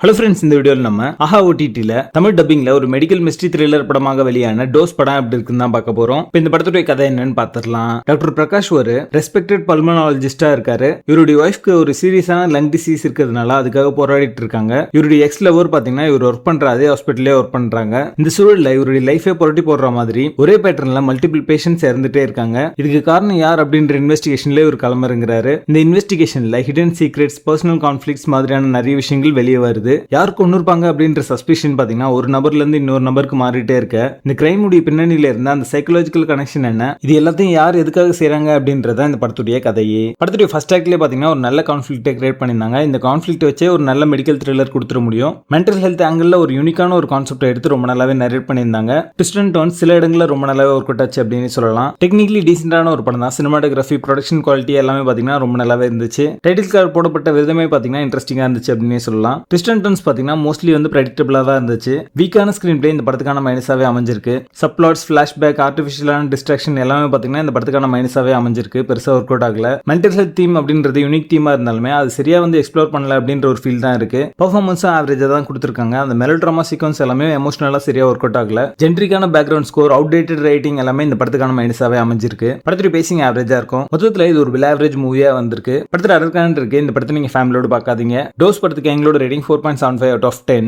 Hello friends, இந்த வீடியோவில் நம்ம ஆஹா ஓடிடியில் தமிழ் டப்பிங்ல ஒரு மெடிக்கல் மிஸ்ட்ரி த்ரில்லர் படமாக வெளியான டோஸ் படம் எப்படி இருக்குன்னு தான் பார்க்க போறோம். இப்போ இந்த படத்துடைய கதை என்னன்னு பார்த்துடலாம். டாக்டர் பிரகாஷ் ஒரு ரெஸ்பெக்டட் பல்மனாலஜிஸ்டா இருக்காரு. இவருடைய ஒய்ஃப்க்கு ஒரு சீரியஸான லங் டிசீஸ் இருக்கிறதுனால அதுக்காக போராடிட்டு இருக்காங்க. இவருடைய எக்ஸ் லவர் பாத்தீங்கன்னா இவர் ஒர்க் பண்ற அதே ஹாஸ்பிட்டலே ஒர்க் பண்றாங்க. இந்த சூழல்ல இவருடைய லைஃபே புரட்டி போடுற மாதிரி ஒரே பேட்டர்ன்ல மல்டிபிள் பேஷண்ட்ஸ் இறந்துட்டே இருக்காங்க. இதுக்கு காரணம் யார் அப்படின்ற இன்வெஸ்டிகேஷன்ல இவர் கிளம்புறாரு. இந்த இன்வெஸ்டிகேஷன்ல ஹிடன் சீக்ரெட்ஸ், பர்சனல் கான்ஃபிளிக்ஸ் மாதிரியான நிறைய விஷயங்கள் வெளியே வருது. யார் கொன்னிருப்பாங்க அப்படின்ற சஸ்பிஷன் பாத்தீங்கன்னா ஒரு நபர்ல இருந்து இன்னொரு நபருக்கு மாறிட்டே இருக்க. இந்த கிரைம் உடைய பின்னணியில இருந்த அந்த சைக்காலஜிக்கல் கனெக்ஷன் என்ன, இது எல்லாத்தையும் யார் எதுக்காக செய்றாங்க அப்படின்றத இந்த படத்துடைய கதையே. படத்துடைய ஃபர்ஸ்ட் ஆக்ட்லயே பாத்தீங்கன்னா ஒரு நல்ல கான்ஃபிளிக்ட்டை கிரியேட் பண்ணிருந்தாங்க. இந்த கான்ஃபிளிக்ட் வச்சே ஒரு நல்ல மெடிக்கல் த்ரில்லர் கொடுத்துட முடியும். மென்டல் ஹெல்த் ஆங்கிள் ஒரு யூனிக்கான ஒரு கான்செப்ட் எடுத்து ரொம்ப நல்லாவே நரேட் பண்ணியிருந்தாங்க. ட்விஸ்ட் அண்ட் டர்ன்ஸ் சில இடங்கள்ல ரொம்ப நல்லாவே ஒர்க் அவுட் ஆச்சு அப்படின்னு சொல்லலாம். டெக்னிக்கலி டீசென்டான ஒரு படம் தான். சினிமாட்டோகிராஃபி, ப்ரொடக்ஷன் குவாலிட்டி எல்லாமே பாத்தீங்கன்னா ரொம்ப நல்லாவே இருந்துச்சு. டைட்டில் கார்டு போடப்பட்ட விதமே பாத்தீங்கன்னா இன்ட்ரெஸ்டிங்கா இருந்துச்சு அப்படின்னு சொல்லலாம். ட்விஸ்ட் அண்ட் டர்ன்ஸ் பாத்தீங்கன்னா மோஸ்ட்லி வந்து பிரெடிக்டபிளா தான் இருந்துச்சு. வீக்கான ஸ்கிரீன் பிளே இந்த படத்துக்கான மைனஸாவே அமைஞ்சிருக்கு. சப்ளாட்ஸ், ஃபிளாஷ்பேக், ஆர்டிஃபிஷியலான டிஸ்ட்ராக்ஷன் எல்லாமே பாத்தீங்கன்னா இந்த படத்துக்கான மைனஸாவே அமைஞ்சிருக்கு. பெருசா ஒர்க் அவுட் ஆகல. மென்டல் ஹெல்த் தீம் அப்படின்றது யூனிக் தீமா இருந்தாலுமே அது சரியா வந்து எக்ஸ்ப்ளோர் பண்ணல அப்படின்ற ஒரு ஃபீல் தான் இருக்கு. பெர்ஃபார்மன்ஸும் ஆவரேஜா தான் கொடுத்திருக்காங்க. அந்த மெலோட்ராமா சீக்வன்ஸ் எல்லாமே எமோஷனலா சரியா ஒர்க் அவுட் ஆகல. ஜென்ரிக்கான பேக்ரவுண்ட் ஸ்கோர், அவுடேட்டட் ரைட்டிங் எல்லாமே இந்த படத்துக்கான மைனஸாவே அமைஞ்சிருக்கு. படத்துடைய பேசிங் ஆவரேஜா இருக்கும். மொத்தத்துல இது ஒரு ஆவரேஜ் மூவியா வந்திருக்கு. படத்துல அடர்கான் இருக்கு. இந்த படத்தை நீங்க ஃபேமிலியோட பார்க்காதீங்க. டோஸ் படத்துக்கு எங்களோட ரேட்டிங் 4.75 out of 10.